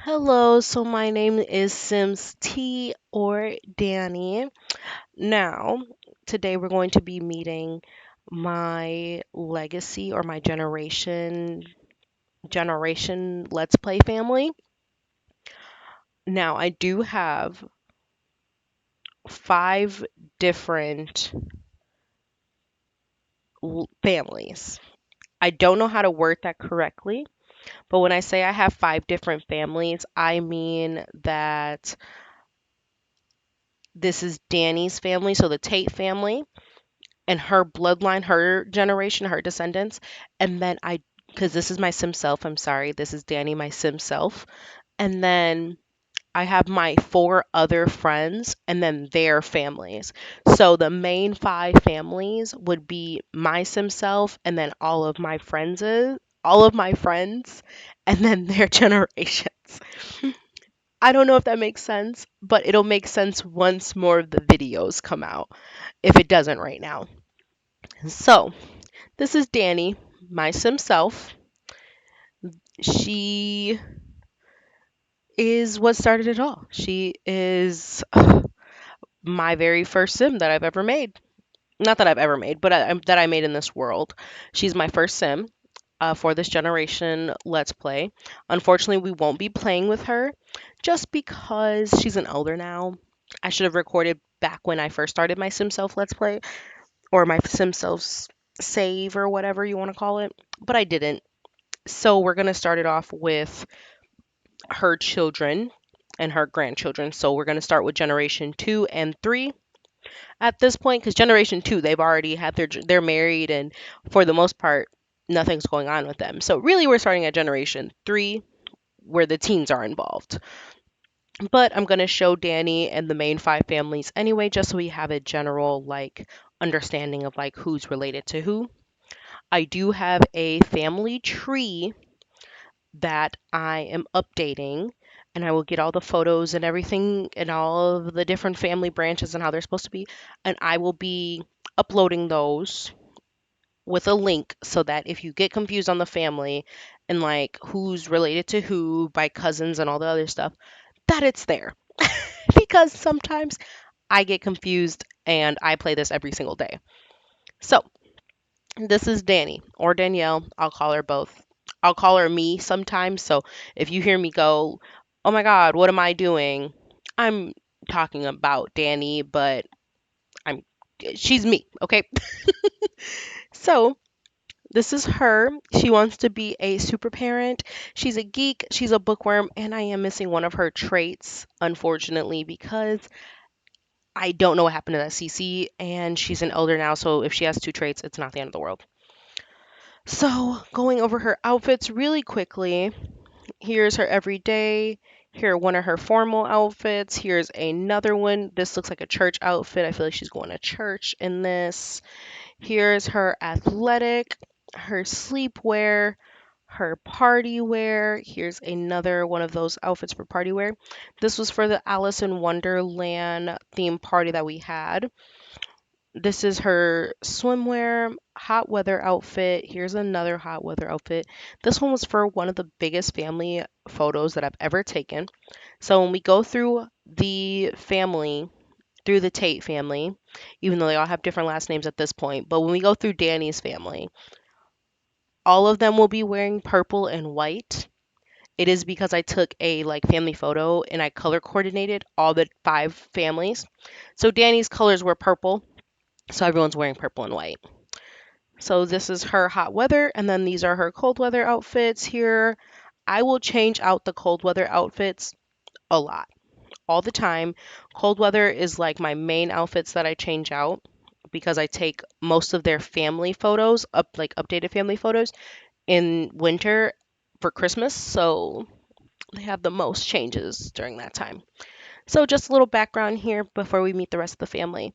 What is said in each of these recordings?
Hello, so my name is Sims T or Danny. Now, today we're going to be meeting my legacy or my generation Let's Play family. Now, I do have five different families. I don't know how to word that correctly, but when I say I have five different families, I mean that this is Danny's family, so the Tate family and her bloodline, her generation, her descendants. And then because this is my sim self, I'm sorry, this is Danny, my sim self. And then I have my four other friends and then their families. So the main five families would be my sim self and then all of my friends, and then their generations. I don't know if that makes sense, but it'll make sense once more of the videos come out, if it doesn't right now. So, this is Danny, my sim self. She is what started it all. She is my very first sim that I've ever made. Not that I've ever made, but that I made in this world. She's my first sim for this generation Let's Play. Unfortunately, we won't be playing with her just because she's an elder now. I should have recorded back when I first started my sim self Let's Play or my sim self save or whatever you want to call it, but I didn't. So we're going to start it off with her children and her grandchildren. So we're going to start with generation 2 and 3 at this point because generation 2 they've already had they're married and for the most part nothing's going on with them. So really we're starting at generation 3 where the teens are involved. But I'm going to show Danny and the main five families anyway just so we have a general like understanding of like who's related to who. I do have a family tree that I am updating, and I will get all the photos and everything and all of the different family branches and how they're supposed to be, and I will be uploading those with a link so that if you get confused on the family and like who's related to who by cousins and all the other stuff, that it's there. Because sometimes I get confused and I play this every single day. So, this is Danny or Danielle. I'll call her both. I'll call her me sometimes. So if you hear me go, oh my God, what am I doing? I'm talking about Danny, but I'm she's me, okay? So this is her. She wants to be a super parent. She's a geek, she's a bookworm, and I am missing one of her traits, unfortunately, because I don't know what happened to that CC, and she's an elder now, so if she has two traits, it's not the end of the world. So, going over her outfits really quickly, here's her everyday. Here, one of her formal outfits. Here's another one. This looks like a church outfit. I feel like she's going to church in this. Here's her athletic, her sleepwear, her party wear. Here's another one of those outfits for party wear. This was for the Alice in Wonderland theme party that we had. This is her swimwear hot weather outfit. Here's another hot weather outfit. This one was for one of the biggest family photos that I've ever taken. So when we go through the family, through the Tate family, even though they all have different last names at this point, but when we go through Danny's family, all of them will be wearing purple and white. It is because I took a like family photo and I color coordinated all the five families. So Danny's colors were purple, so everyone's wearing purple and white. So this is her hot weather, and then these are her cold weather outfits here. I will change out the cold weather outfits a lot, all the time. Cold weather is like my main outfits that I change out because I take most of their family photos, like updated family photos, in winter for Christmas. So they have the most changes during that time. So just a little background here before we meet the rest of the family.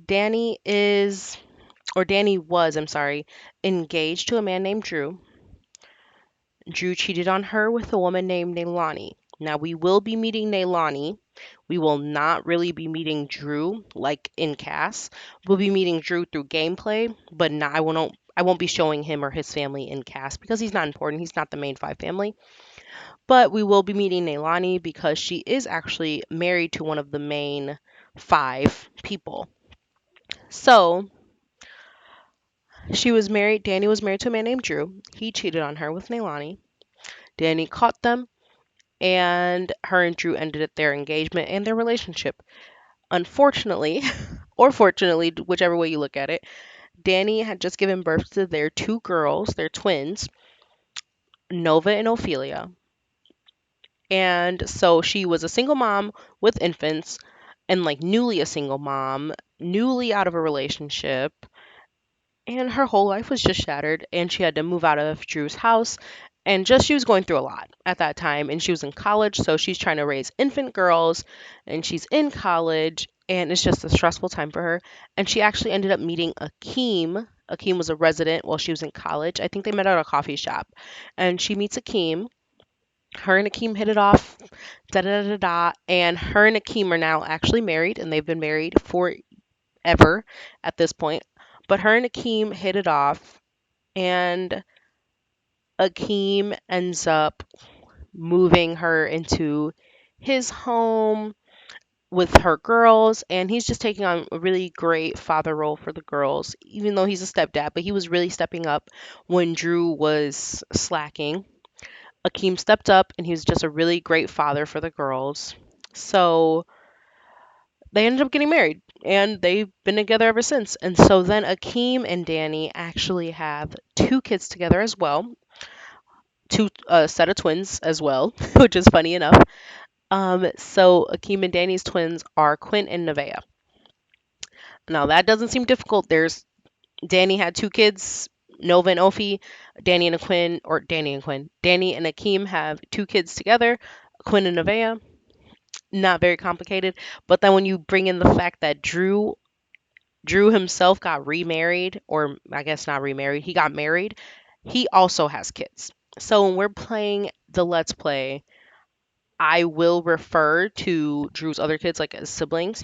Danny is Danny was, I'm sorry, engaged to a man named Drew. Drew cheated on her with a woman named Nailani. Now we will be meeting Nailani. We will not really be meeting Drew like in Cass. We'll be meeting Drew through gameplay, but not, I won't be showing him or his family in Cass because he's not important. He's not the main five family. But we will be meeting Neilani because she is actually married to one of the main five people. So Danny was married to a man named Drew. He cheated on her with Neilani. Danny caught them, and her and Drew ended their engagement and their relationship. Unfortunately, or fortunately, whichever way you look at it, Danny had just given birth to their two girls, their twins, Nova and Ophelia. And so she was a single mom with infants and like newly a single mom, newly out of a relationship, and her whole life was just shattered and she had to move out of Drew's house and just she was going through a lot at that time and she was in college, so she's trying to raise infant girls and she's in college and it's just a stressful time for her. And she actually ended up meeting Akeem. Akeem was a resident while she was in college. I think they met at a coffee shop. And she meets Akeem. Her and Akeem hit it off, da da da da. And her and Akeem are now actually married, and they've been married forever at this point. But her and Akeem hit it off, and Akeem ends up moving her into his home with her girls, and he's just taking on a really great father role for the girls, even though he's a stepdad, but he was really stepping up when Drew was slacking. Akeem stepped up and he was just a really great father for the girls. So they ended up getting married and they've been together ever since. And so then Akeem and Danny actually have two kids together as well, two set of twins as well, which is funny enough. So Akeem and Danny's twins are Quinn and Nevaeh. Now that doesn't seem difficult. There's Danny had two kids, Nova and Ophi. Danny and Akeem have two kids together, Quinn and Nevaeh. Not very complicated. But then when you bring in the fact that Drew himself got remarried, or I guess not remarried, he got married, he also has kids. So when we're playing the Let's Play, I will refer to Drew's other kids like as siblings.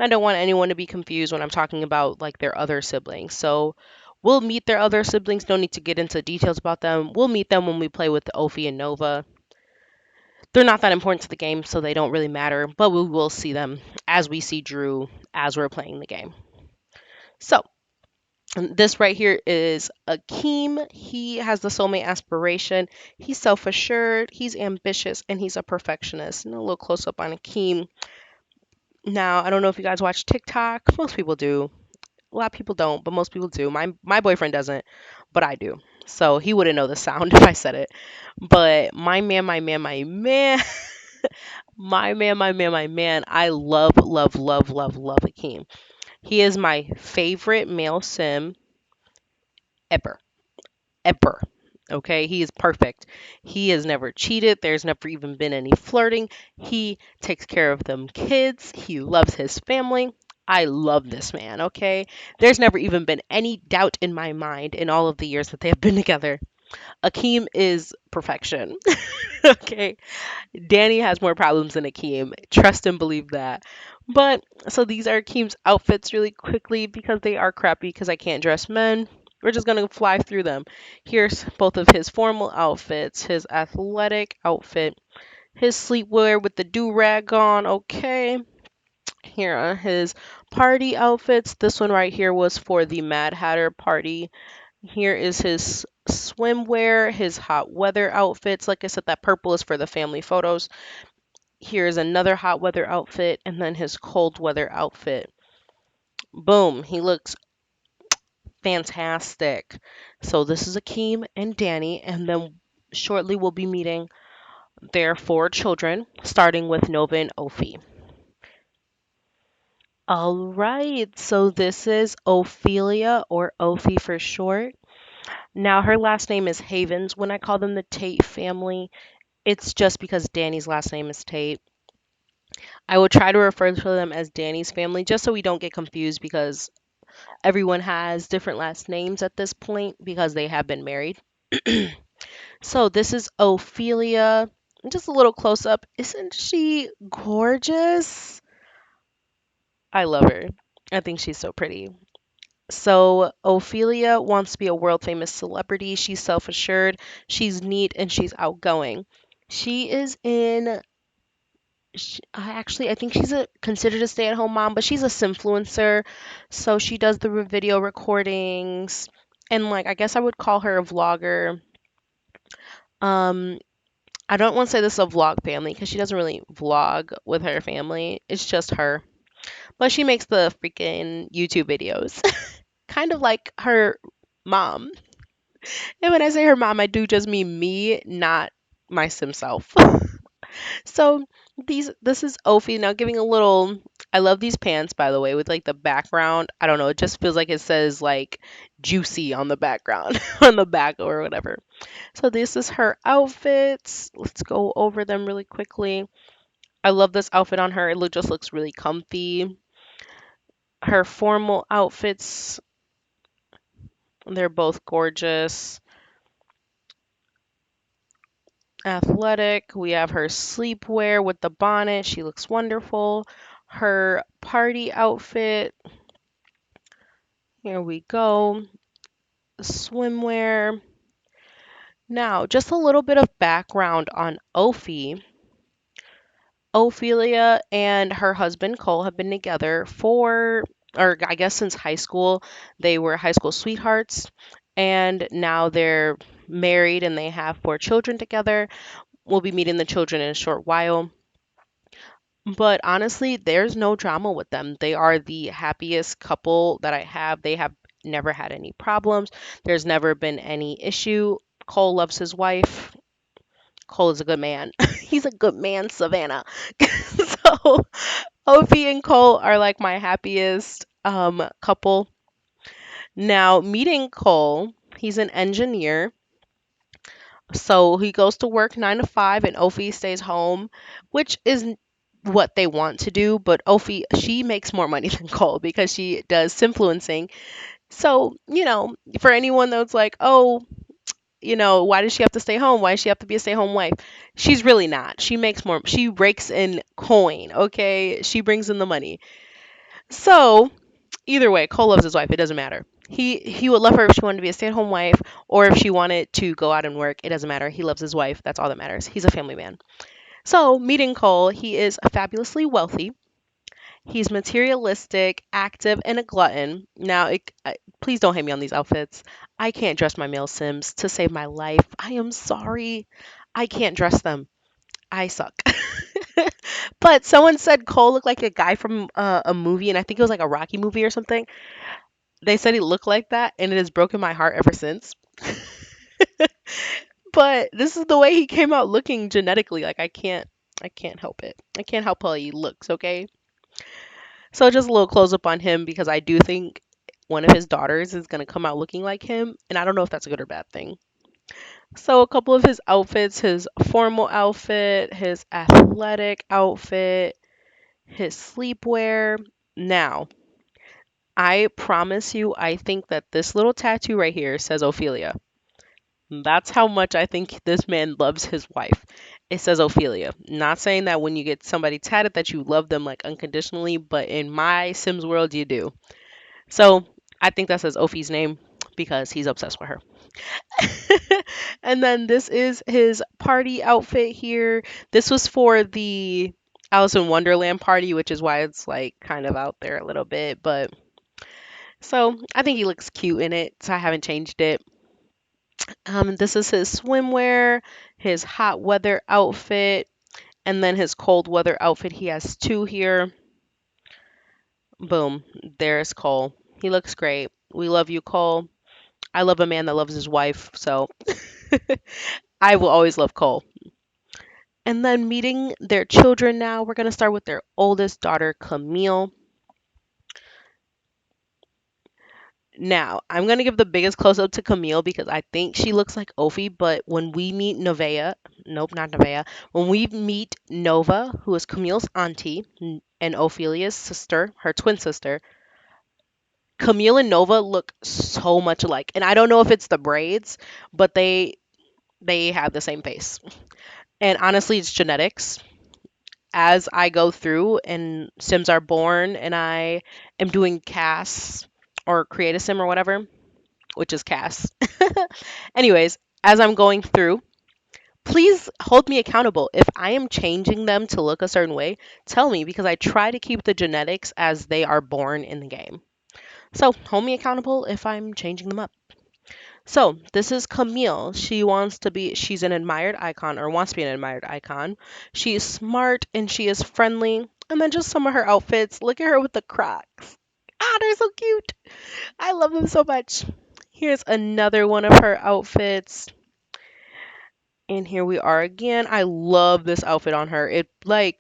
I don't want anyone to be confused when I'm talking about like their other siblings. So we'll meet their other siblings. No need to get into details about them. We'll meet them when we play with Ophi and Nova. They're not that important to the game, so they don't really matter, but we will see them as we see Drew as we're playing the game. So, this right here is Akeem. He has the soulmate aspiration. He's self assured, he's ambitious, and he's a perfectionist. And a little close up on Akeem. Now, I don't know if you guys watch TikTok. Most people do. A lot of people don't, but most people do. My boyfriend doesn't, but I do. So he wouldn't know the sound if I said it. But my man, I love, love, love, love, love Akeem. He is my favorite male sim ever. Ever. Okay, he is perfect. He has never cheated. There's never even been any flirting. He takes care of them kids. He loves his family. I love this man, okay? There's never even been any doubt in my mind in all of the years that they have been together. Akeem is perfection. Okay. Danny has more problems than Akeem. Trust and believe that. But so these are Akeem's outfits really quickly because they are crappy because I can't dress men. We're just gonna fly through them. Here's both of his formal outfits, his athletic outfit, his sleepwear with the do-rag on, okay. Here are his party outfits. This one right here was for the Mad Hatter party. Here is his swimwear, his hot weather outfits. Like I said, that purple is for the family photos. Here's another hot weather outfit, and then his cold weather outfit. Boom, he looks fantastic. So this is Akeem and Danny, and then shortly we'll be meeting their four children, starting with Nova and Ophi. All right, so this is Ophelia, or Ophi for short. Now, her last name is Havens. When I call them the Tate family, it's just because Danny's last name is Tate. I will try to refer to them as Danny's family just so we don't get confused because everyone has different last names at this point because they have been married. So this is Ophelia. Just a little close up. Isn't she gorgeous? I love her. I think she's so pretty. So Ophelia wants to be a world famous celebrity. She's self assured, she's neat, and she's outgoing. She is in actually, I think she's a considered a stay-at-home mom, but she's a simfluencer. So she does the video recordings, and like I guess I would call her a vlogger. Um, I don't want to say this is a vlog family because she doesn't really vlog with her family. It's just her. But she makes the freaking YouTube videos, kind of like her mom. And when I say her mom, I do just mean me, not my Simself. So this is Ophi now giving a little. I love these pants, by the way, with like the background. I don't know, it just feels like it says like juicy on the background on the back or whatever. So this is her outfits. Let's go over them really quickly. I love this outfit on her. Just looks really comfy. Her formal outfits, they're both gorgeous. Athletic. We have her sleepwear with the bonnet. She looks wonderful. Her party outfit. Here we go. Swimwear. Now, just a little bit of background on Ophi. Ophelia and her husband Cole have been together or I guess since high school. They were high school sweethearts, and now they're married and they have 4 children together. We'll be meeting the children in a short while. But honestly, there's no drama with them. They are the happiest couple that I have. They have never had any problems. There's never been any issue. Cole loves his wife. Cole is a good man. He's a good man, Savannah. So Ophi and Cole are like my happiest couple. Now, meeting Cole, he's an engineer. So he goes to work 9 to 5 and Ophi stays home, which is what they want to do. But Ophi, she makes more money than Cole because she does influencing. So, for anyone that's like, oh, why does she have to stay home? Why does she have to be a stay-home wife? She's really not. She makes more. She rakes in coin, okay? She brings in the money. So, either way, Cole loves his wife. It doesn't matter. He would love her if she wanted to be a stay-at-home wife or if she wanted to go out and work. It doesn't matter. He loves his wife. That's all that matters. He's a family man. So, meeting Cole, he is fabulously wealthy. He's materialistic, active, and a glutton. Now, please don't hate me on these outfits. I can't dress my male Sims to save my life. I am sorry. I can't dress them. I suck. But someone said Cole looked like a guy from a movie, and I think it was like a Rocky movie or something. They said he looked like that, and it has broken my heart ever since. But this is the way he came out looking genetically. Like I can't help it. I can't help how he looks, okay? So just a little close up on him because I do think one of his daughters is gonna come out looking like him, and I don't know if that's a good or bad thing. So a couple of his outfits, his formal outfit, his athletic outfit, his sleepwear. Now, I promise you, I think that this little tattoo right here says Ophelia. That's how much I think this man loves his wife. It says Ophelia. Not saying that when you get somebody tatted that you love them like unconditionally, but in my Sims world, you do. So I think that says Ophi's name because he's obsessed with her. And then this is his party outfit here. This was for the Alice in Wonderland party, which is why it's like kind of out there a little bit. But so I think he looks cute in it, so I haven't changed it. This is his swimwear, his hot weather outfit, and then his cold weather outfit. He has two here. Boom, there's Cole. He looks great. We love you, Cole. I love a man that loves his wife, so I will always love Cole. And then meeting their children now. We're going to start with their oldest daughter, Camille. Now, I'm going to give the biggest close up to Camille because I think she looks like Ophi, but when we meet Nevaeh, nope, not Nevaeh, when we meet Nova, who is Camille's auntie and Ophelia's sister, her twin sister, Camille and Nova look so much alike. And I don't know if it's the braids, but they have the same face. And honestly, it's genetics. As I go through and Sims are born and I am doing casts or create a Sim or whatever, which is casts. Anyways, as I'm going through, Please hold me accountable. If I am changing them to look a certain way, tell me because I try to keep the genetics as they are born in the game. So hold me accountable if I'm changing them up. So this is Camille. She's an admired icon or wants to be an admired icon. She is smart and she is friendly. And then just some of her outfits. Look at her with the Crocs. Ah, they're so cute. I love them so much. Here's another one of her outfits. And here we are again. I love this outfit on her. I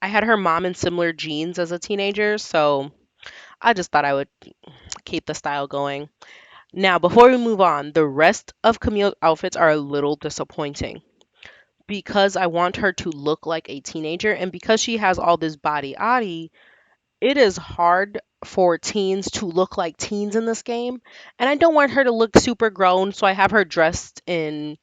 had her mom in similar jeans as a teenager, so I just thought I would keep the style going. Now, before we move on, the rest of Camille's outfits are a little disappointing because I want her to look like a teenager, and because she has all this body adi, it is hard for teens to look like teens in this game. And I don't want her to look super grown, so I have her dressed in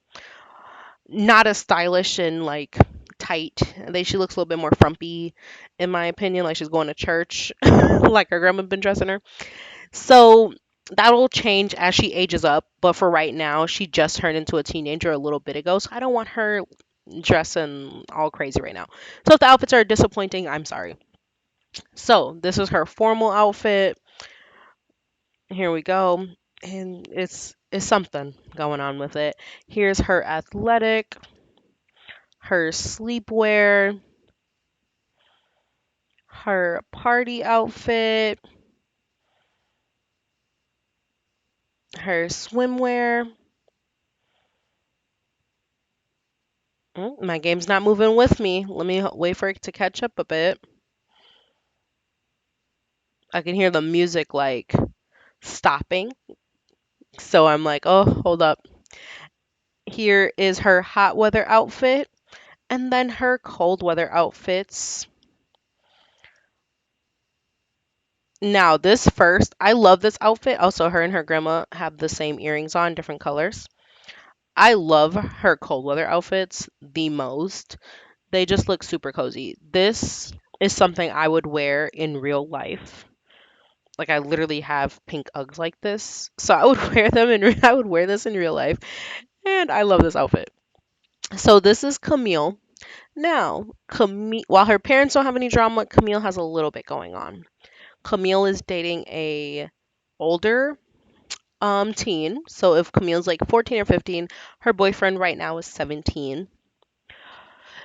not as stylish and like tight. She looks a little bit more frumpy, in my opinion, like she's going to church, like her grandma been dressing her. So that'll change as she ages up. But for right now, she just turned into a teenager a little bit ago, so I don't want her dressing all crazy right now. So if the outfits are disappointing, I'm sorry. So this is her formal outfit. Here we go. And it's something going on with it. Here's her athletic, her sleepwear, her party outfit, her swimwear. My game's not moving with me. Let me wait for it to catch up a bit. I can hear the music like stopping. So I'm like, oh, hold up. Here is her hot weather outfit and then her cold weather outfits. Now, this first, I love this outfit. Also, her and her grandma have the same earrings on, different colors. I love her cold weather outfits the most. They just look super cozy. This is something I would wear in real life. Like I literally have pink Uggs like this, so I would wear them and I would wear this in real life. And I love this outfit. So this is Camille. Now, while her parents don't have any drama, Camille has a little bit going on. Camille is dating a older teen. So if Camille's like 14 or 15, her boyfriend right now is 17.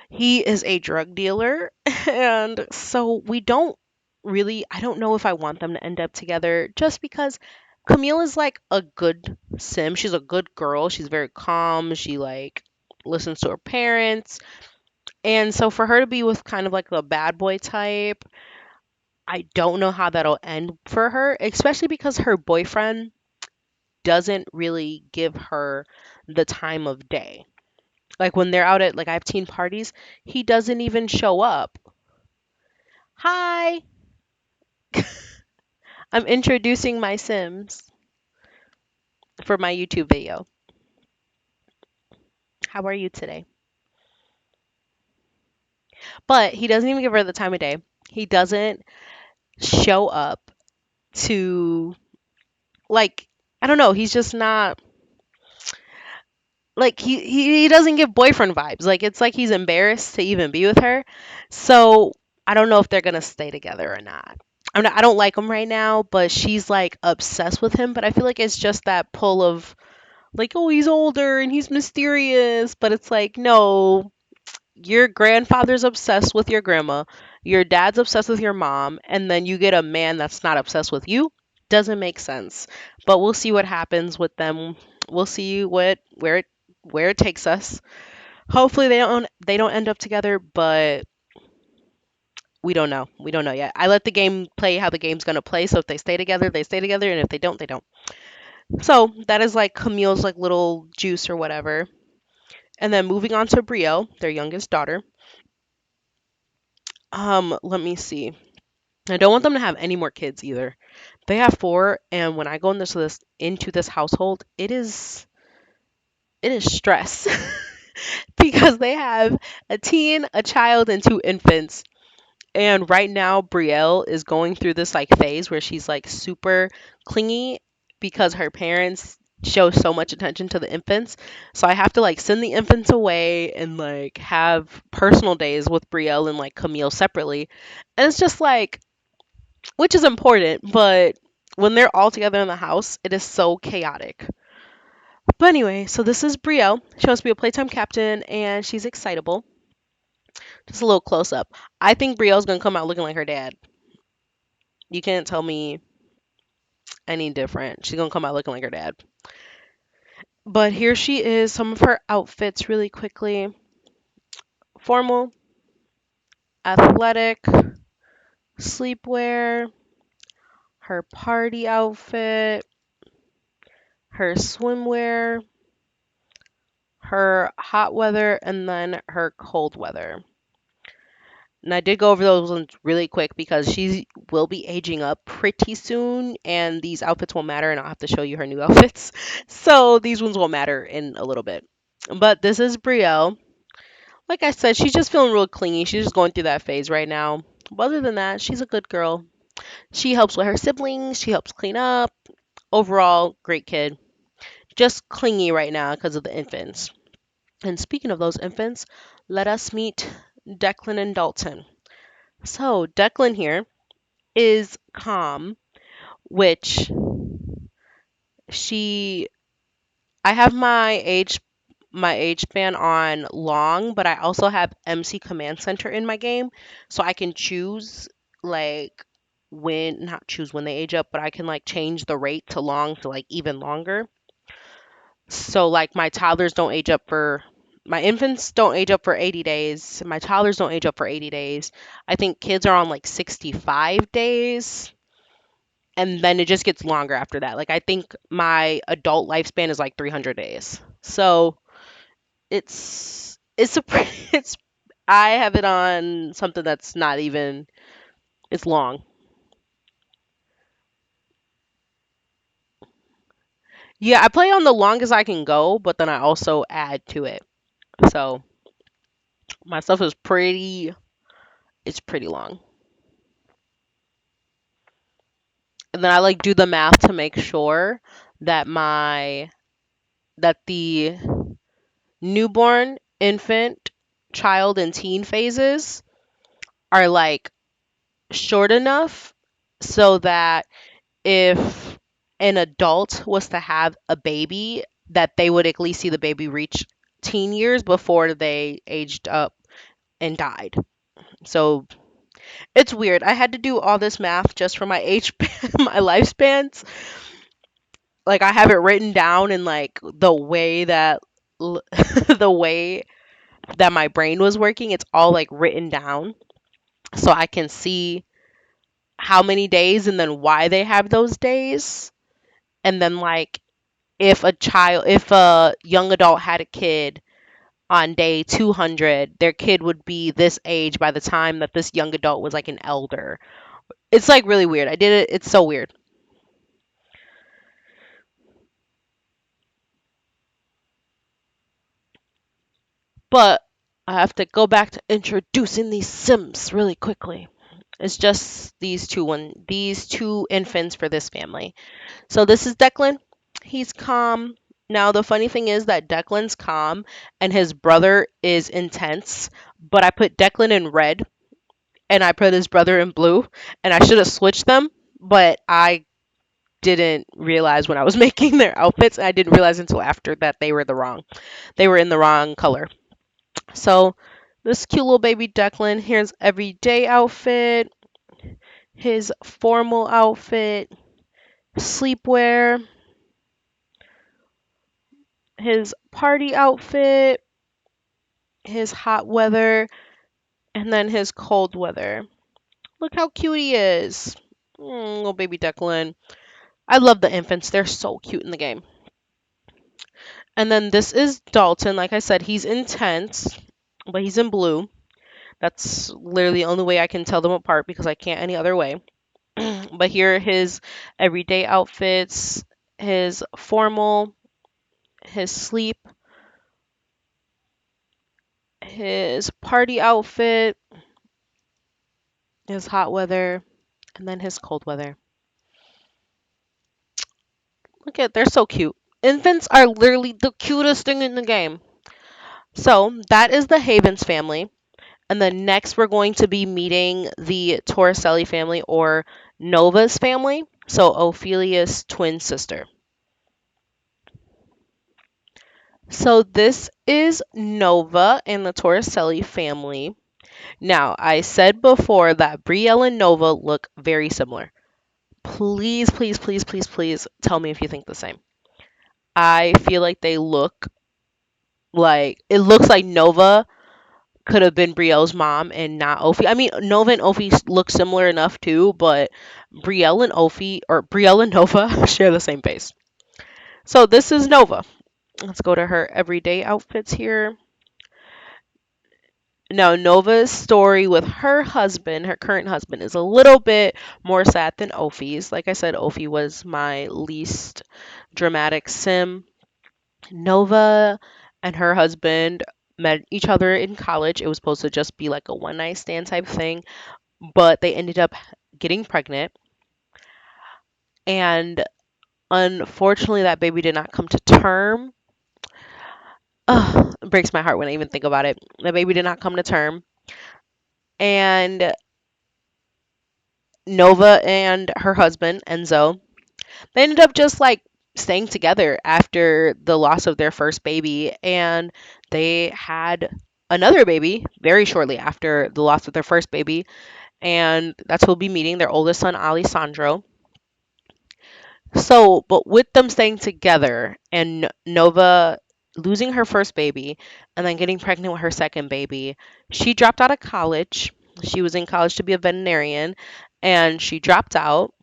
He is a drug dealer, and so we don't really, I don't know if I want them to end up together just because Camille is like a good sim. She's a good girl. She's very calm. She like listens to her parents. And so for her to be with kind of like the bad boy type, I don't know how that'll end for her, especially because her boyfriend doesn't really give her the time of day. Like when they're out at like I have teen parties, he doesn't even show up. Hi, I'm introducing my Sims for my YouTube video. How are you today? But he doesn't even give her the time of day. He doesn't show up to like I don't know, he's just not like he doesn't give boyfriend vibes. Like it's like he's embarrassed to even be with her. So I don't know if they're gonna stay together or not. I don't like him right now, but she's like obsessed with him. But I feel like it's just that pull of like, oh, he's older and he's mysterious. But it's like, no, your grandfather's obsessed with your grandma, your dad's obsessed with your mom, and then you get a man that's not obsessed with you. Doesn't make sense. But we'll see what happens with them. We'll see where it takes us. Hopefully they don't end up together, but we don't know. We don't know yet. I let the game play how the game's gonna play. So if they stay together, they stay together, and if they don't, they don't. So that is like Camille's like little juice or whatever. And then moving on to Brielle, their youngest daughter. Let me see. I don't want them to have any more kids either. They have four, and when I go into this household, it is stress because they have a teen, a child, and two infants. And right now, Brielle is going through this like phase where she's like super clingy because her parents show so much attention to the infants. So I have to like send the infants away and like have personal days with Brielle and like Camille separately. And it's just like, which is important, but when they're all together in the house, it is so chaotic. But anyway, so this is Brielle. She wants to be a playtime captain and she's excitable. Just a little close up. I think Brielle's gonna come out looking like her dad. You can't tell me any different. She's gonna come out looking like her dad. But here she is, some of her outfits really quickly. Formal, athletic, sleepwear, her party outfit, her swimwear, her hot weather, and then her cold weather. And I did go over those ones really quick because she will be aging up pretty soon, and these outfits won't matter, and I'll have to show you her new outfits. So these ones won't matter in a little bit. But this is Brielle. Like I said, she's just feeling real clingy. She's just going through that phase right now. But other than that, she's a good girl. She helps with her siblings. She helps clean up. Overall, great kid. Just clingy right now because of the infants. And speaking of those infants, let us meet Declan and Dalton. So, Declan here is calm, which she I have my age span on long, but I also have MC Command Center in my game, so I can choose like when not choose when they age up, but I can like change the rate to long to like even longer. So like my infants don't age up for 80 days. My toddlers don't age up for 80 days. I think kids are on like 65 days and then it just gets longer after that. Like I think my adult lifespan is like 300 days. So it's a it's I have it on something that's not even it's long. Yeah, I play on the longest I can go, but then I also add to it. So my stuff is pretty it's pretty long. And then I like do the math to make sure that the newborn, infant, child and teen phases are like short enough so that if an adult was to have a baby, that they would at least see the baby reach teen years before they aged up and died. So it's weird. I had to do all this math just for my age, my lifespans. Like I have it written down in like the way that the way that my brain was working. It's all like written down so I can see how many days and then why they have those days. And then like if a young adult had a kid on day 200, their kid would be this age by the time that this young adult was like an elder. It's like really weird. I did it. It's so weird. But I have to go back to introducing these Sims really quickly. It's just these two infants for this family. So this is Declan. He's calm. Now the funny thing is that Declan's calm and his brother is intense, but I put Declan in red and I put his brother in blue, and I should have switched them, but I didn't realize when I was making their outfits. I didn't realize until after that they were in the wrong color. So this cute little baby Declan, here's everyday outfit, his formal outfit, sleepwear, his party outfit, his hot weather, and then his cold weather. Look how cute he is. Little baby Declan. I love the infants. They're so cute in the game. And then this is Dalton. Like I said, he's intense, but he's in blue. That's literally the only way I can tell them apart because I can't any other way. But here are his everyday outfits, his formal, his sleep, his party outfit, his hot weather, and then his cold weather. Look at they're so cute. Infants are literally the cutest thing in the game. So that is the Havens family. And then next, we're going to be meeting the Torricelli family or Nova's family. So Ophelia's twin sister. So this is Nova and the Torricelli family. Now, I said before that Brielle and Nova look very similar. Please, please, please, please, please tell me if you think the same. I feel like they look like it looks like Nova could have been Brielle's mom and not Ophi. I mean, Nova and Ophi look similar enough too, but Brielle and Ophi or Brielle and Nova share the same face. So this is Nova. Let's go to her everyday outfits here. Now, Nova's story with her husband, her current husband, is a little bit more sad than Ophi's. Like I said, Ophi was my least dramatic sim. Nova and her husband met each other in college. It was supposed to just be like a one night stand type thing, but they ended up getting pregnant. And unfortunately, that baby did not come to term. Ugh, it breaks my heart when I even think about it. The baby did not come to term. And Nova and her husband, Enzo, they ended up just like staying together after the loss of their first baby. And they had another baby very shortly after the loss of their first baby. And that's who we'll be meeting, their oldest son, Alessandro. So, but with them staying together and Nova losing her first baby and then getting pregnant with her second baby, she dropped out of college. She was in college to be a veterinarian and she dropped out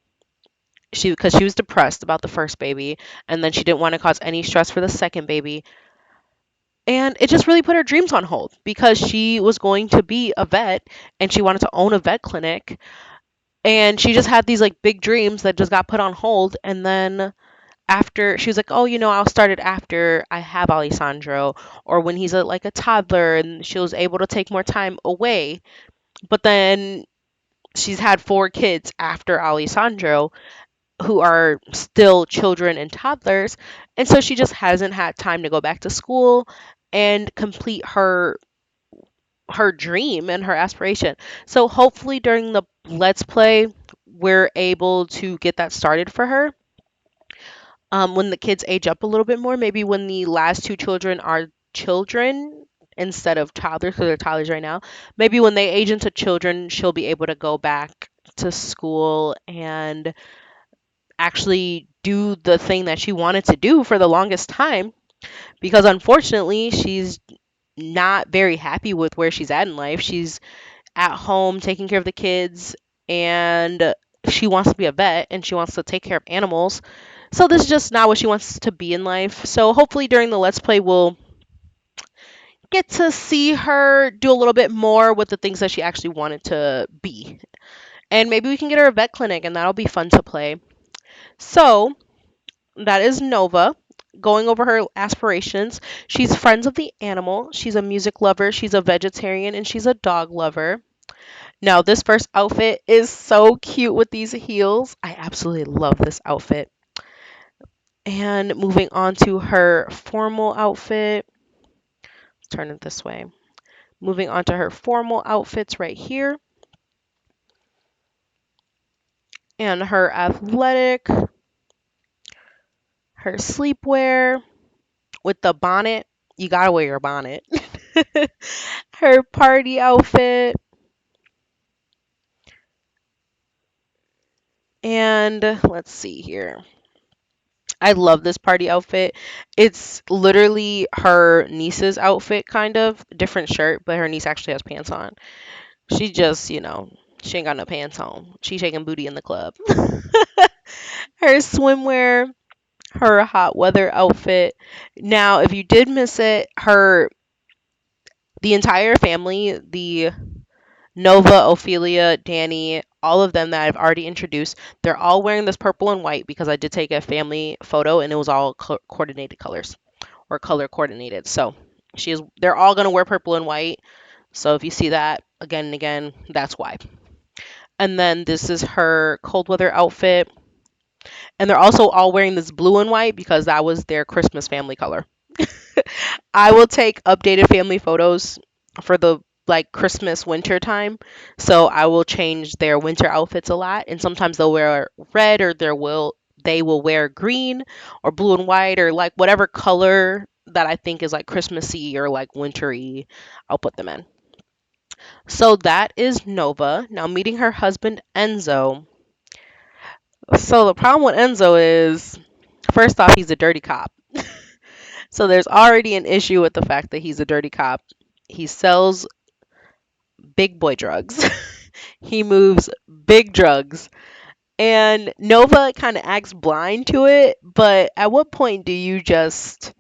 because she was depressed about the first baby and then she didn't want to cause any stress for the second baby. And it just really put her dreams on hold because she was going to be a vet and she wanted to own a vet clinic and she just had these like big dreams that just got put on hold. And then after she was like, oh, I'll start it after I have Alessandro or when he's like a toddler, and she was able to take more time away. But then she's had four kids after Alessandro who are still children and toddlers, and so she just hasn't had time to go back to school and complete her dream and her aspiration. So hopefully during the let's play we're able to get that started for her. When the kids age up a little bit more, maybe when the last two children are children instead of toddlers, because they're toddlers right now, maybe when they age into children, she'll be able to go back to school and actually do the thing that she wanted to do for the longest time. Because unfortunately, she's not very happy with where she's at in life. She's at home taking care of the kids, and she wants to be a vet and she wants to take care of animals. So this is just not what she wants to be in life. So hopefully during the let's play we'll get to see her do a little bit more with the things that she actually wanted to be. And maybe we can get her a vet clinic and that'll be fun to play. So that is Nova going over her aspirations. She's friends of the animal. She's a music lover. She's a vegetarian and she's a dog lover. Now, this first outfit is so cute with these heels. I absolutely love this outfit. And moving on to her formal outfit. Let's turn it this way. Moving on to her formal outfits right here. And her athletic, her sleepwear with the bonnet. You gotta wear your bonnet. Her party outfit. And let's see here. I love this party outfit. It's literally her niece's outfit, kind of. Different shirt, but her niece actually has pants on. She just, she ain't got no pants on. She shaking booty in the club. Her swimwear, her hot weather outfit. Now, if you did miss it, the entire family, the Nova, Ophelia, Danny, all of them that I've already introduced, they're all wearing this purple and white because I did take a family photo and it was all coordinated colors or color coordinated. So they're all gonna wear purple and white. So if you see that again and again, that's why. And then this is her cold weather outfit. And they're also all wearing this blue and white because that was their Christmas family color. I will take updated family photos for the like Christmas winter time. So I will change their winter outfits a lot, and sometimes they'll wear red, or they will wear green or blue and white, or like whatever color that I think is like Christmassy or like wintry. I'll put them in. So that is Nova. Now meeting her husband Enzo. So the problem with Enzo is, first off, he's a dirty cop. So there's already an issue with the fact that he's a dirty cop. He sells big boy drugs. He moves big drugs. And Nova kind of acts blind to it, but at what point do you just.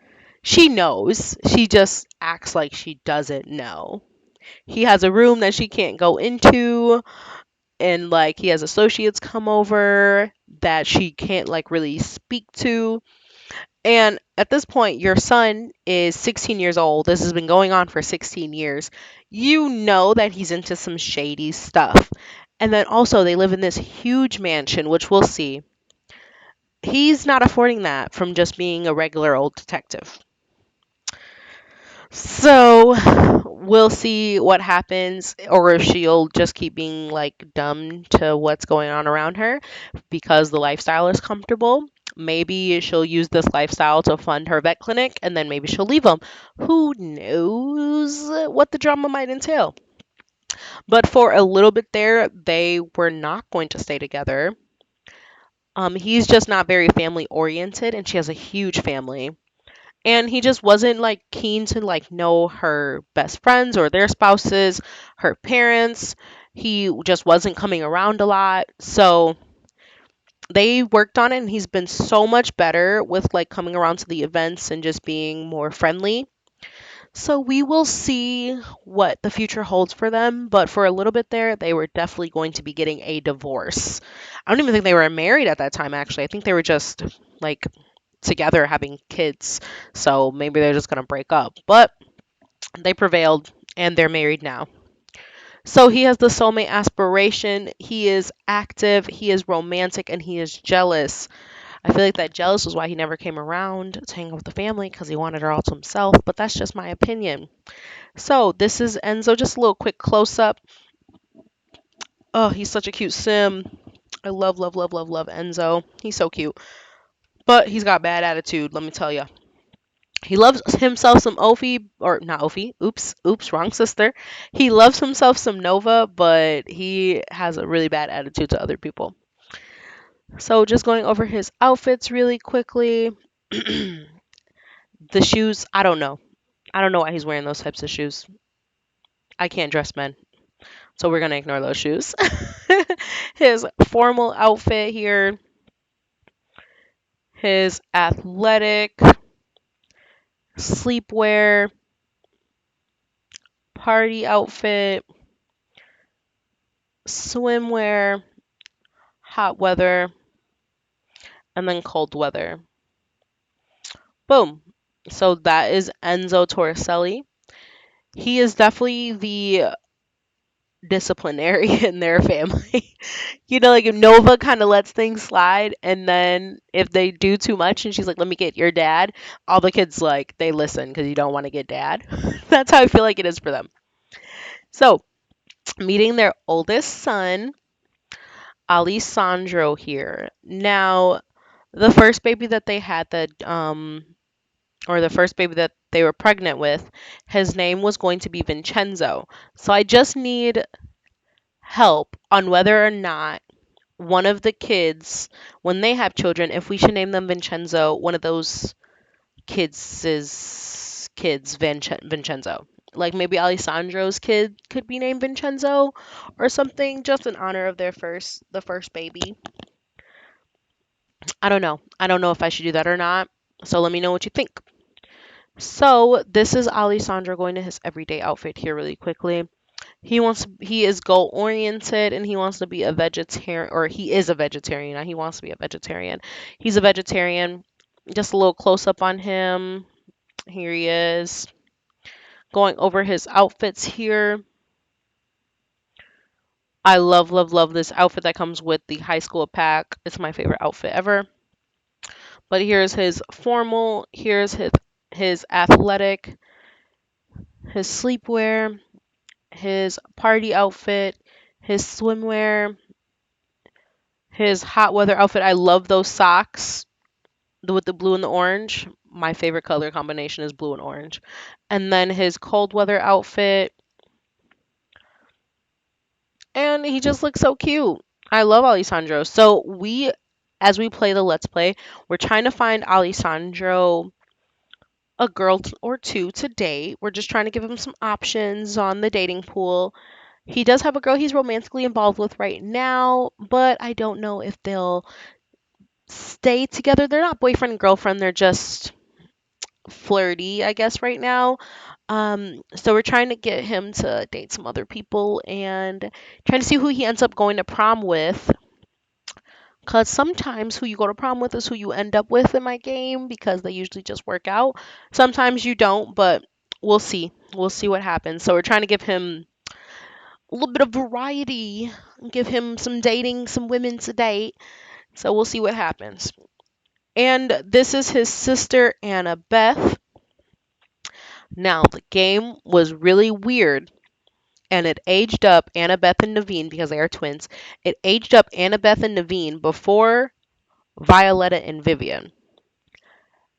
She knows. She just acts like she doesn't know. He has a room that she can't go into, and like he has associates come over that she can't like really speak to. And at this point, your son is 16 years old. This has been going on for 16 years. You know that he's into some shady stuff. And then also, they live in this huge mansion, which we'll see. He's not affording that from just being a regular old detective. So we'll see what happens, or if she'll just keep being like dumb to what's going on around her because the lifestyle is comfortable. Maybe she'll use this lifestyle to fund her vet clinic, and then maybe she'll leave him. Who knows what the drama might entail? But for a little bit there, they were not going to stay together. He's just not very family oriented, and she has a huge family. And he just wasn't like keen to like know her best friends or their spouses, her parents. He just wasn't coming around a lot. So they worked on it, and he's been so much better with like coming around to the events and just being more friendly. So we will see what the future holds for them, but for a little bit there, they were definitely going to be getting a divorce. I don't even think they were married at that time, actually. I think they were just like together having kids. So maybe they're just going to break up. But they prevailed, and they're married now. So he has the soulmate aspiration. He is active, he is romantic, and he is jealous. I feel like that jealous was why he never came around to hang out with the family, because he wanted her all to himself. But that's just my opinion. So this is Enzo. Just a little quick close up. Oh, he's such a cute sim. I love, love, love, love, love Enzo. He's so cute. But he's got bad attitude, let me tell you. He loves himself some Ophi, or not Ophi. Oops, wrong sister. He loves himself some Nova, but he has a really bad attitude to other people. So just going over his outfits really quickly. The shoes, I don't know. I don't know why he's wearing those types of shoes. I can't dress men, so we're gonna ignore those shoes. His formal outfit here, his athletic sleepwear party outfit, swimwear, hot weather, and then cold weather. Boom. So that is Enzo Torricelli. He is definitely the disciplinary in their family. Like if Nova kind of lets things slide, and then if they do too much and she's like, let me get your dad, all the kids like, they listen because you don't want to get dad. That's how I feel like it is for them. So meeting their oldest son, Alessandro here. Now, the first baby that they had or the first baby that they were pregnant with, his name was going to be Vincenzo. So I just need help on whether or not one of the kids, when they have children, if we should name them Vincenzo, one of those kids Vincenzo. Like maybe Alessandro's kid could be named Vincenzo or something, just in honor of the first baby. I don't know. I don't know if I should do that or not. So let me know what you think. So this is Alessandro going to his everyday outfit here really quickly. He is goal oriented, and he wants to be a vegetarian, or he is a vegetarian. Now he wants to be a vegetarian. He's a vegetarian. Just a little close up on him. Here he is. Going over his outfits here. I love, love, love this outfit that comes with the high school pack. It's my favorite outfit ever. But here's his formal, here's his athletic, his sleepwear, his party outfit, his swimwear, his hot weather outfit. I love those socks with the blue and the orange. My favorite color combination is blue and orange. And then his cold weather outfit. And he just looks so cute. I love Alessandro. So as we play the Let's Play, we're trying to find Alessandro a girl or two to date. We're just trying to give him some options on the dating pool. He does have a girl he's romantically involved with right now, but I don't know if they'll stay together. They're not boyfriend and girlfriend, they're just flirty, I guess, right now. So we're trying to get him to date some other people and trying to see who he ends up going to prom with. Because sometimes who you go to prom with is who you end up with in my game because they usually just work out. Sometimes you don't, but we'll see. We'll see what happens. So we're trying to give him a little bit of variety, give him some dating, some women to date. So we'll see what happens. And this is his sister, Annabeth. Now, the game was really weird and it aged up Annabeth and Naveen because they are twins. It aged up Annabeth and Naveen before Violetta and Vivian.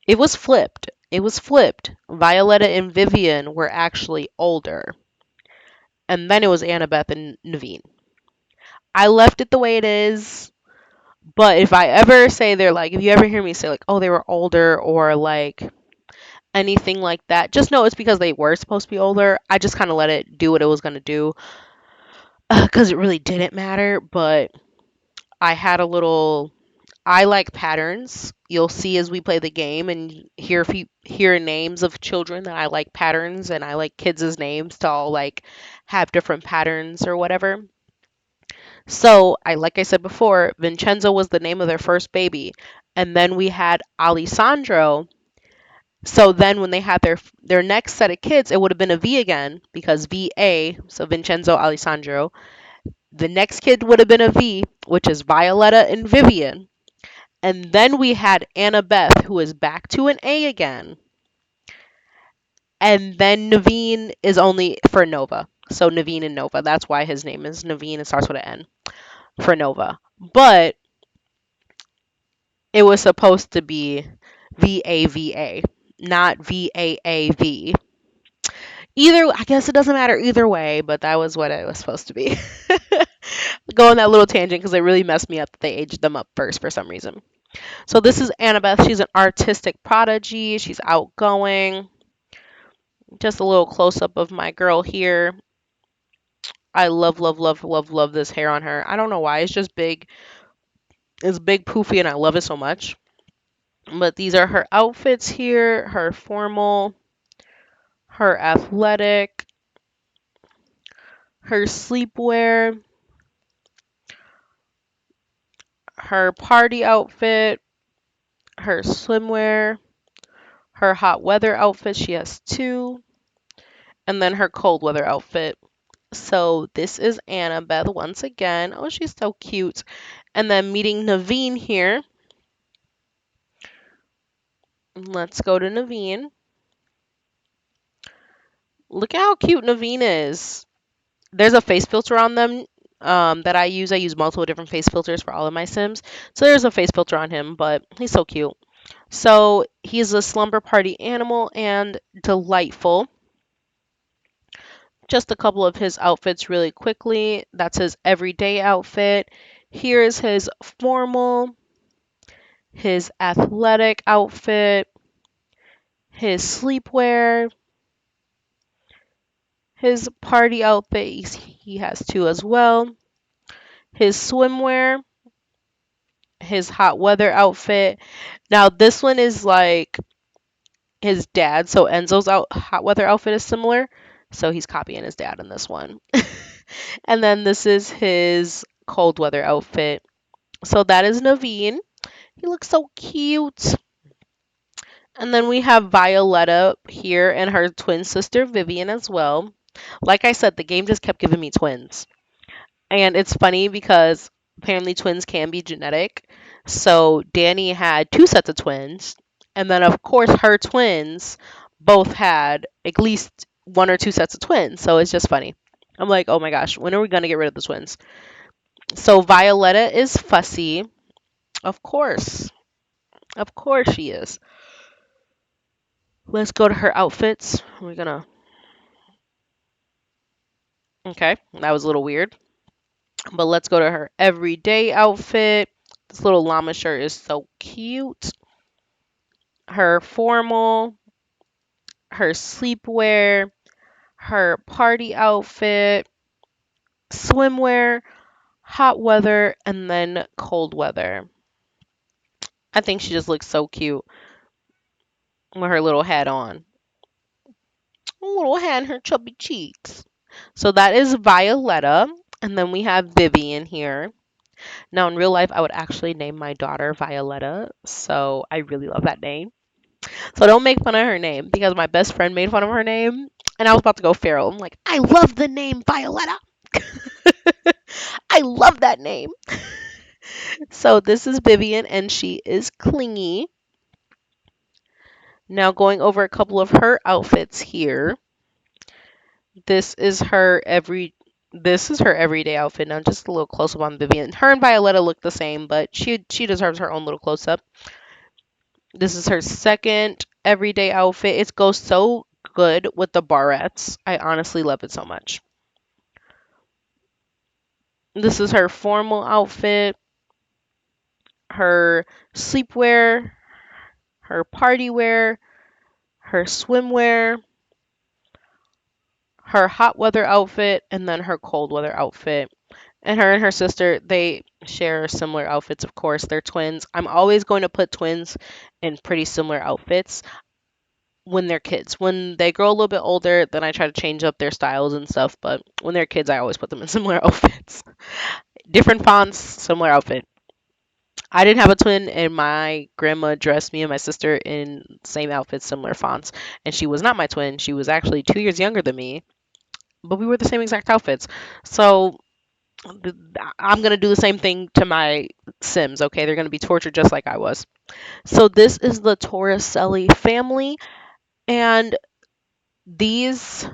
It was flipped. It was flipped. Violetta and Vivian were actually older. And then it was Annabeth and Naveen. I left it the way it is. But if I ever say they're like, if you ever hear me say like, oh, they were older or like anything like that, just know it's because they were supposed to be older. I just kind of let it do what it was going to do because it really didn't matter. But I had a little, I like patterns. You'll see as we play the game and hear if you hear names of children that I like patterns and I like kids' names to all like have different patterns or whatever. So, like I said before, Vincenzo was the name of their first baby. And then we had Alessandro. So then when they had their next set of kids, it would have been a V again because VA, so Vincenzo Alessandro. The next kid would have been a V, which is Violetta and Vivian. And then we had Annabeth, who is back to an A again. And then Naveen is only for Nova. So Naveen and Nova. That's why his name is Naveen. It starts with an N for Nova. But it was supposed to be VAVA, not VAAV. Either, I guess it doesn't matter either way, but that was what it was supposed to be. Go on that little tangent because it really messed me up that they aged them up first for some reason. So this is Annabeth. She's an artistic prodigy. She's outgoing. Just a little close up of my girl here. I love, love, love, love, love this hair on her. I don't know why. It's just big. It's big, poofy, and I love it so much. But these are her outfits here. Her formal, her athletic, her sleepwear, her party outfit, her swimwear, her hot weather outfit. She has two. And then her cold weather outfit. So this is Annabeth once again. Oh, she's so cute. And then meeting Naveen here. Let's go to Naveen. Look at how cute Naveen is. There's a face filter on them that I use. I use multiple different face filters for all of my Sims. So there's a face filter on him, but he's so cute. So he's a slumber party animal and delightful. Just a couple of his outfits really quickly. That's his everyday outfit. Here's his formal, his athletic outfit, his sleepwear, his party outfit. He has two as well. His swimwear, his hot weather outfit. Now this one is like his dad, so Enzo's hot weather outfit is similar. So he's copying his dad in this one. And then this is his cold weather outfit. So that is Naveen. He looks so cute. And then we have Violetta here and her twin sister Vivian as well. Like I said, the game just kept giving me twins. And it's funny because apparently twins can be genetic. So Danny had two sets of twins. And then, of course, her twins both had at least one or two sets of twins. So it's just funny. I'm like, oh my gosh, when are we going to get rid of the twins? So Violetta is fussy. Of course. Of course she is. Let's go to her outfits. We're going to. Okay, that was a little weird. But let's go to her everyday outfit. This little llama shirt is so cute. Her formal, her sleepwear, her party outfit, swimwear, hot weather, and then cold weather. I think she just looks so cute with her little hat on. A little hat and her chubby cheeks. So that is Violetta. And then we have Vivian here. Now, in real life, I would actually name my daughter Violetta. So I really love that name. So don't make fun of her name because my best friend made fun of her name and I was about to go feral. I'm like, I love the name Violetta. I love that name. So this is Vivian and she is clingy. Now going over a couple of her outfits here. This is her every this is her everyday outfit. Now just a little close up on Vivian. Her and Violetta look the same, but she deserves her own little close up. This is her second everyday outfit. It goes so good with the barrettes. I honestly love it so much. This is her formal outfit, her sleepwear, her party wear, her swimwear, her hot weather outfit, and then her cold weather outfit. And her sister, they share similar outfits, of course. They're twins. I'm always going to put twins in pretty similar outfits when they're kids. When they grow a little bit older, then I try to change up their styles and stuff. But when they're kids, I always put them in similar outfits. Different fonts, similar outfit. I didn't have a twin, and my grandma dressed me and my sister in same outfits, similar fonts. And she was not my twin. She was actually 2 years younger than me, but we were the same exact outfits. So I'm gonna do the same thing to my Sims. Okay, they're gonna be tortured just like I was. So this is the Torricelli family, and these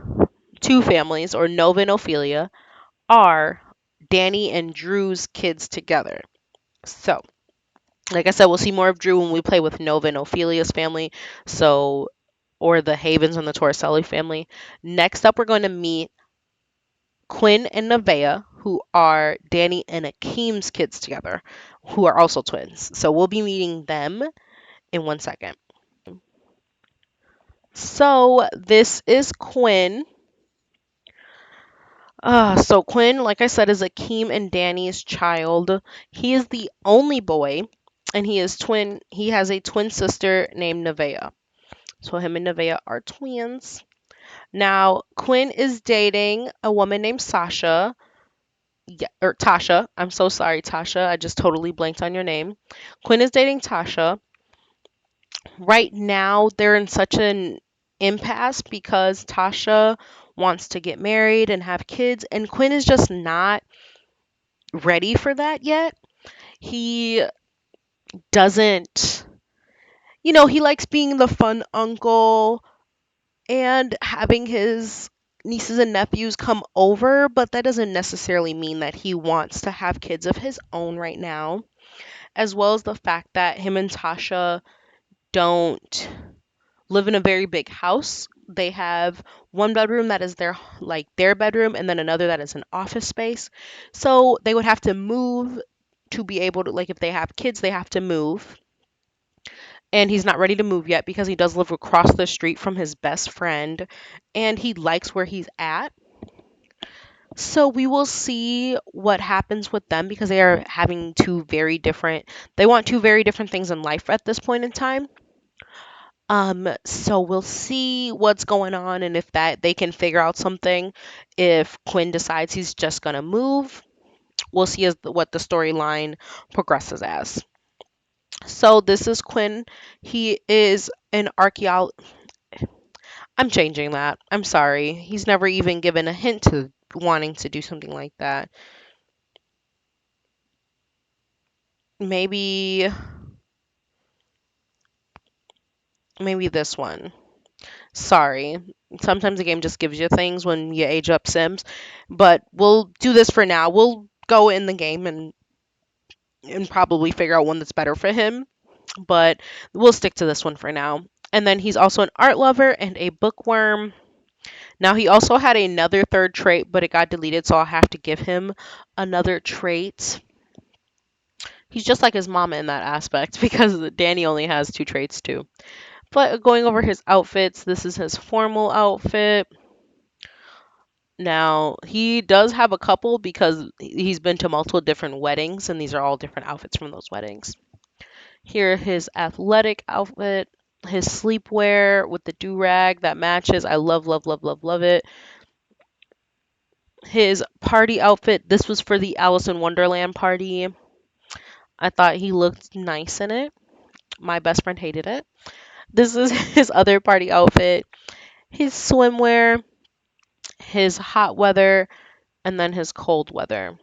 two families, or Nova and Ophelia, are Danny and Drew's kids together. So, like I said, we'll see more of Drew when we play with Nova and Ophelia's family. So, or the Havens and the Torricelli family. Next up, we're going to meet Quinn and Nevaeh, who are Danny and Akeem's kids together, who are also twins. So we'll be meeting them in 1 second. So this is Quinn. So Quinn, like I said, is Akeem and Danny's child. He is the only boy, and he has a twin sister named Nevaeh. So him and Nevaeh are twins. Now, Quinn is dating a woman named Sasha. Yeah, or Tasha. I'm so sorry, Tasha. I just totally blanked on your name. Quinn is dating Tasha. Right now, they're in such an impasse because Tasha wants to get married and have kids, and Quinn is just not ready for that yet. He doesn't, he likes being the fun uncle and having his nieces and nephews come over, but that doesn't necessarily mean that he wants to have kids of his own right now, as well as the fact that him and Tasha don't live in a very big house. They have one bedroom that is their bedroom and then another that is an office space. So they would have to move to be able to, like, if they have kids, they have to move. And he's not ready to move yet because he does live across the street from his best friend and he likes where he's at. So we will see what happens with them because they are having they want two very different things in life at this point in time. So we'll see what's going on and if that they can figure out something. If Quinn decides he's just gonna move, we'll see what the storyline progresses as. So this is Quinn. He is an archaeologist. I'm changing that. I'm sorry. He's never even given a hint to wanting to do something like that. maybe maybe this one. Sorry. Sometimes the game just gives you things when you age up Sims, but we'll do this for now. We'll go in the game and probably figure out one that's better for him, but we'll stick to this one for now. And then he's also an art lover and a bookworm. Now he also had another third trait, but it got deleted, so I'll have to give him another trait. He's just like his mama in that aspect because Danny only has two traits too. But going over his outfits, this is his formal outfit. Now, he does have a couple because he's been to multiple different weddings, and these are all different outfits from those weddings. Here, his athletic outfit, his sleepwear with the do-rag that matches. I love, love, love, love, love it. His party outfit, this was for the Alice in Wonderland party. I thought he looked nice in it. My best friend hated it. This is his other party outfit, his swimwear, his hot weather, and then his cold weather.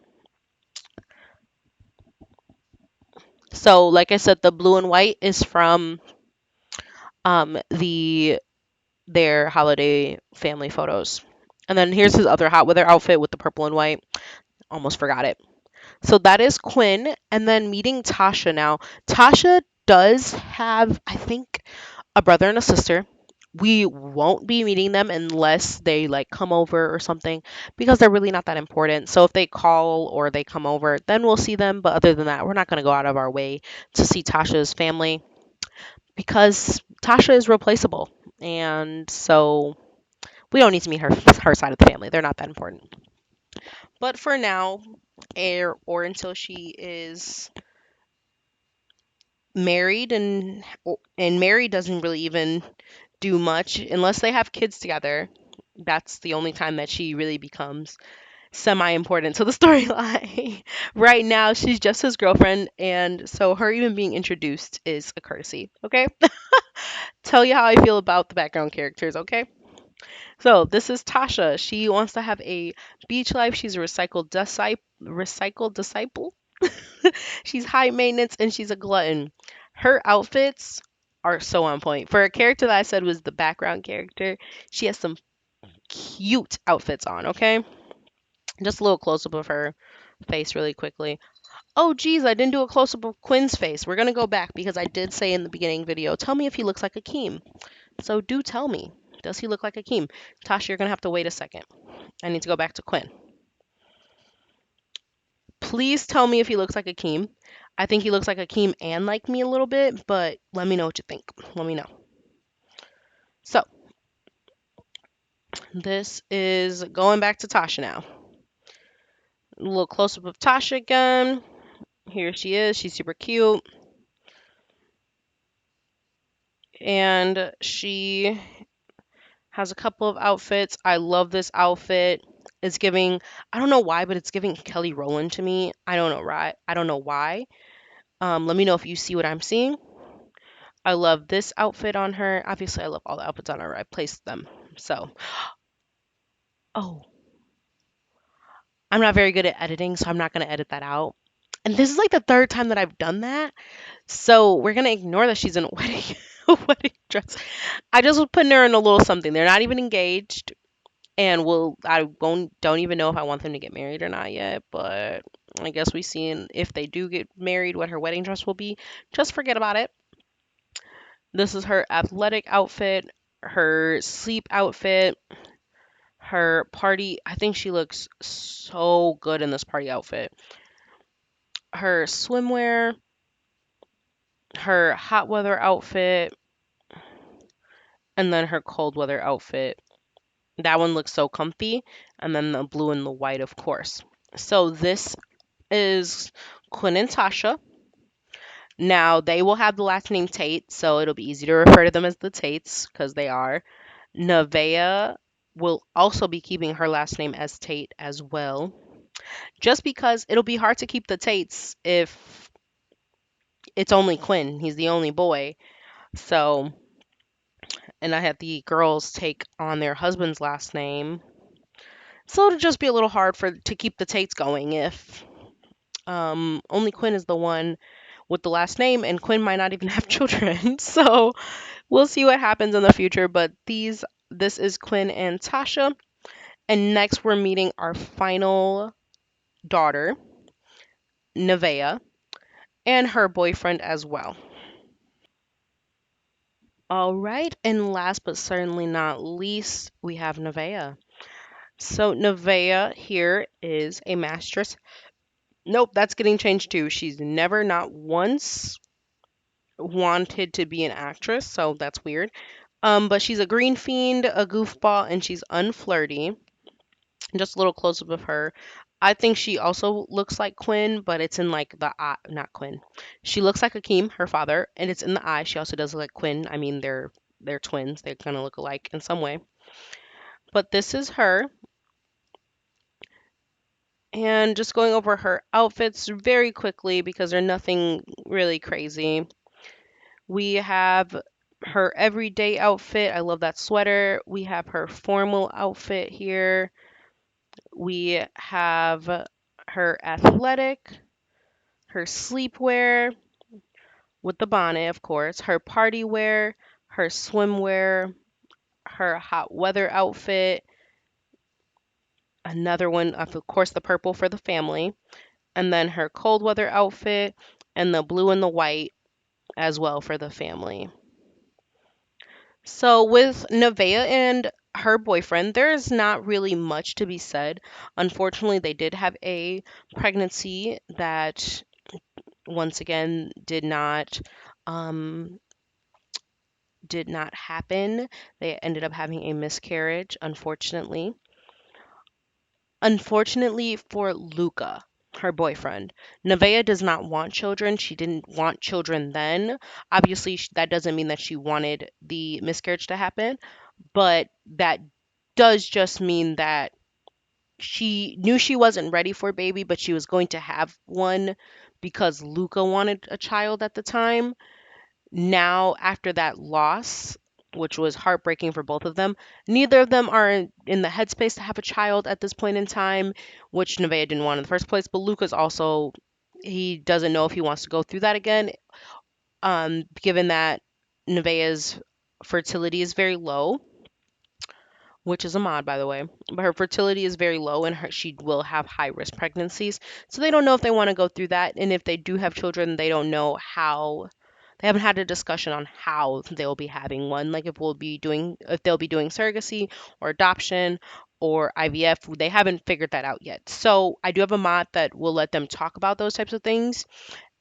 So, like I said, the blue and white is from their holiday family photos. And then here's his other hot weather outfit with the purple and white. Almost forgot it. So that is Quinn, and then meeting Tasha now. Tasha does have, I think, a brother and a sister. We won't be meeting them unless they like come over or something because they're really not that important. So if they call or they come over, then we'll see them. But other than that, we're not going to go out of our way to see Tasha's family because Tasha is replaceable. And so we don't need to meet her side of the family. They're not that important. But for now, or until she is married and Mary doesn't really even do much unless they have kids together. That's the only time that she really becomes semi important to the storyline. Right now, she's just his girlfriend, and so her even being introduced is a courtesy. Okay, tell you how I feel about the background characters. Okay, so this is Tasha. She wants to have a beach life. She's a recycled disciple. She's high maintenance and she's a glutton. Her outfits are so on point. For a character that I said was the background character, she has some cute outfits on, okay? Just a little close up of her face really quickly. Oh geez, I didn't do a close up of Quinn's face. We're gonna go back because I did say in the beginning video, tell me if he looks like Akeem. So do tell me. Does he look like Akeem? Tasha, you're gonna have to wait a second. I need to go back to Quinn. Please tell me if he looks like Akeem. I think he looks like Akeem and like me a little bit, but let me know what you think. Let me know. So, this is going back to Tasha now. A little close up of Tasha again. Here she is. She's super cute. And she has a couple of outfits. I love this outfit. It's giving, I don't know why, but it's giving Kelly Rowland to me. I don't know, right? I don't know why. Let me know if you see what I'm seeing. I love this outfit on her. Obviously, I love all the outfits on her. I placed them. So, oh, I'm not very good at editing, so I'm not going to edit that out. And this is like the third time that I've done that. So we're going to ignore that she's in a wedding, a wedding dress. I just was putting her in a little something. They're not even engaged. And don't even know if I want them to get married or not yet. But I guess we see if they do get married what her wedding dress will be. Just forget about it. This is her athletic outfit, her sleep outfit, her party. I think she looks so good in this party outfit. Her swimwear, her hot weather outfit, and then her cold weather outfit. That one looks so comfy. And then the blue and the white, of course. So this is Quinn and Tasha. Now they will have the last name Tate, so it'll be easy to refer to them as the Tates because they are. Nevaeh will also be keeping her last name as Tate as well. Just because it'll be hard to keep the Tates if it's only Quinn. He's the only boy. So, and I had the girls take on their husband's last name. So it'll just be a little hard to keep the Tates going if only Quinn is the one with the last name, and Quinn might not even have children. So we'll see what happens in the future. But this is Quinn and Tasha. And next, we're meeting our final daughter, Nevaeh, and her boyfriend as well. All right, and last but certainly not least, we have Nevaeh. So Nevaeh here is a mistress. Nope, that's getting changed too. She's never, not once, wanted to be an actress, so that's weird. But she's a green fiend, a goofball, and she's unflirty. Just a little close up of her. I think she also looks like Quinn, but it's in like the eye, not Quinn. She looks like Akeem, her father, and it's in the eye. She also does look like Quinn. I mean, they're twins. They kind of look alike in some way. But this is her, and just going over her outfits very quickly because they're nothing really crazy. We have her everyday outfit. I love that sweater. We have her formal outfit here. We have her athletic, her sleepwear with the bonnet, of course, her party wear, her swimwear, her hot weather outfit, another one, of course, the purple for the family, and then her cold weather outfit, and the blue and the white as well for the family. So with Nevaeh and her boyfriend, there's not really much to be said. Unfortunately, they did have a pregnancy that once again um did not happen. They ended up having a miscarriage, unfortunately. Unfortunately for Luca, her boyfriend, Nevaeh does not want children. She didn't want children then. Obviously, that doesn't mean that she wanted the miscarriage to happen, but that does just mean that she knew she wasn't ready for a baby, but she was going to have one because Luca wanted a child at the time. Now, after that loss, which was heartbreaking for both of them, neither of them are in the headspace to have a child at this point in time, which Nevaeh didn't want in the first place. But Luca's also, he doesn't know if he wants to go through that again, given that Nevaeh's fertility is very low, which is a mod, by the way. But her fertility is very low and she will have high risk pregnancies. So they don't know if they want to go through that. And if they do have children, they don't know how. They haven't had a discussion on how they'll be having one. Like if they'll be doing surrogacy or adoption or IVF. They haven't figured that out yet. So I do have a mod that will let them talk about those types of things,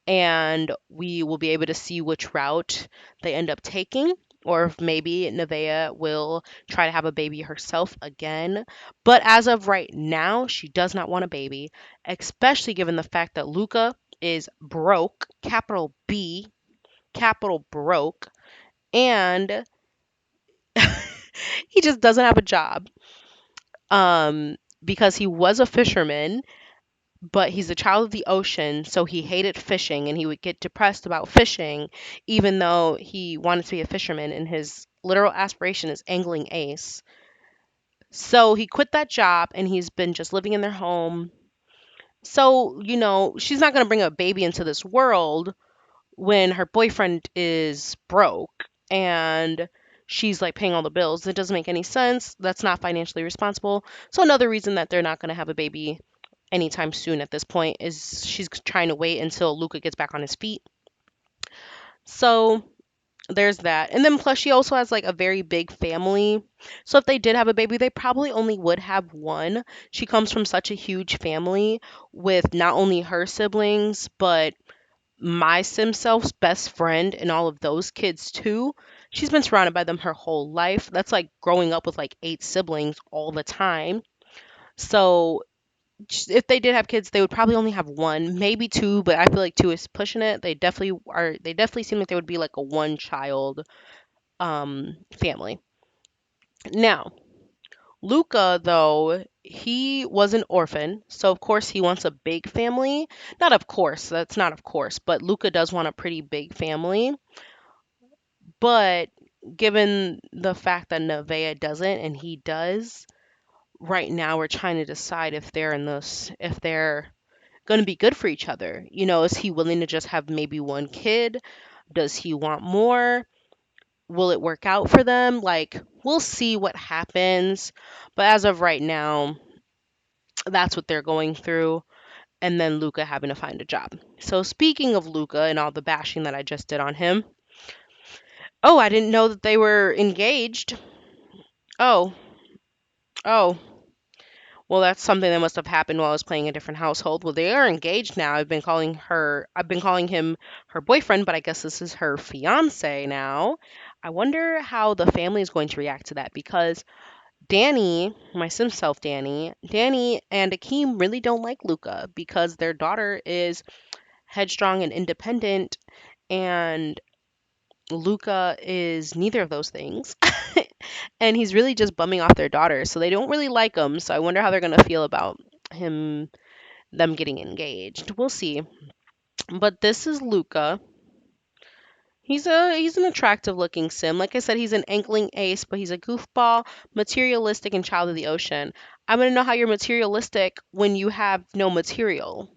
and we will be able to see which route they end up taking, or if maybe Nevaeh will try to have a baby herself again. But as of right now, she does not want a baby, especially given the fact that Luca is broke, capital B, capital broke, and he just doesn't have a job. Because he was a fisherman, but he's a child of the ocean, so he hated fishing and he would get depressed about fishing, even though he wanted to be a fisherman and his literal aspiration is angling ace. So he quit that job and he's been just living in their home. So, she's not going to bring a baby into this world when her boyfriend is broke and she's like paying all the bills. It doesn't make any sense. That's not financially responsible. So, another reason that they're not going to have a baby anytime soon at this point is she's trying to wait until Luca gets back on his feet. So there's that. And then plus she also has like a very big family. So if they did have a baby, they probably only would have one. She comes from such a huge family with not only her siblings, but my Simself's best friend and all of those kids too. She's been surrounded by them her whole life. That's like growing up with like 8 siblings all the time. So if they did have kids, they would probably only have one, maybe two, but I feel like two is pushing it. They definitely seem like they would be like a one child family. Now, Luca though, he was an orphan, so of course he wants a big family. Not of course, that's not of course, but Luca does want a pretty big family. But given the fact that Nevaeh doesn't and he does, right now we're trying to decide if they're going to be good for each other? You know, is he willing to just have maybe one kid? Does he want more? Will it work out for them? Like, we'll see what happens. But as of right now, that's what they're going through. And then Luca having to find a job. So, speaking of Luca and all the bashing that I just did on him, oh, I didn't know that they were engaged. Oh, oh. Well, that's something that must have happened while I was playing a different household. Well, they are engaged now. I've been calling him her boyfriend, but I guess this is her fiance now. I wonder how the family is going to react to that because Danny, my Simself Danny and Akeem really don't like Luca because their daughter is headstrong and independent, and Luca is neither of those things. And he's really just bumming off their daughter, so they don't really like him. So I wonder how they're gonna feel about him them getting engaged. We'll see. But this is Luca. He's an attractive looking sim. Like I said, he's an ankling ace, but he's a goofball, materialistic, and child of the ocean. I want to know how you're materialistic when you have no material.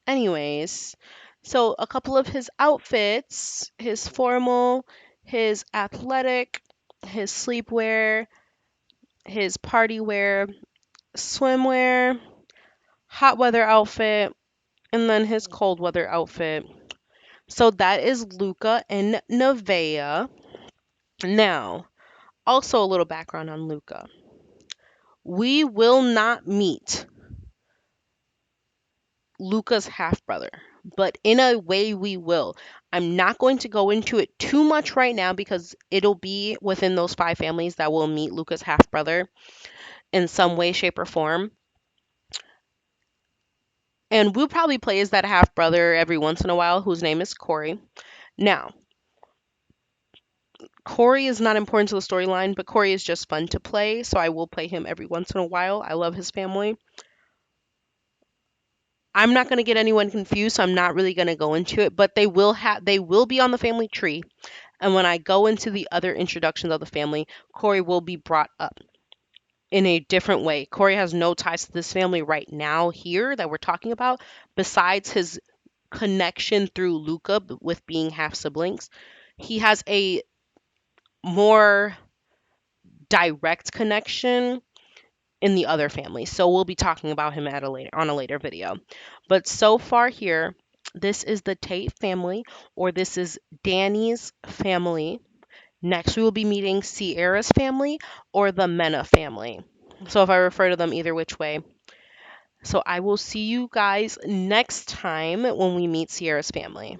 Anyways, so a couple of his outfits, his formal, his athletic, his sleepwear, his party wear, swimwear, hot weather outfit, and then his cold weather outfit. So that is Luca and Nevaeh. Now, also a little background on Luca. We will not meet Luca's half brother, but in a way we will. I'm not going to go into it too much right now because it'll be within those five families that will meet Luca's half brother in some way, shape, or form. And we'll probably play as that half brother every once in a while, whose name is Corey. Now, Corey is not important to the storyline, but Corey is just fun to play, so I will play him every once in a while. I love his family. I'm not going to get anyone confused, so I'm not really going to go into it, but they will be on the family tree. And when I go into the other introductions of the family, Corey will be brought up in a different way. Corey has no ties to this family right now here that we're talking about, besides his connection through Luca with being half siblings. He has a more direct connection in the other family. So we'll be talking about him at a later on a later video. But so far here, this is the Tate family, or this is Danny's family. Next, we will be meeting Sierra's family or the Mena family. So if I refer to them either which way. So I will see you guys next time when we meet Sierra's family.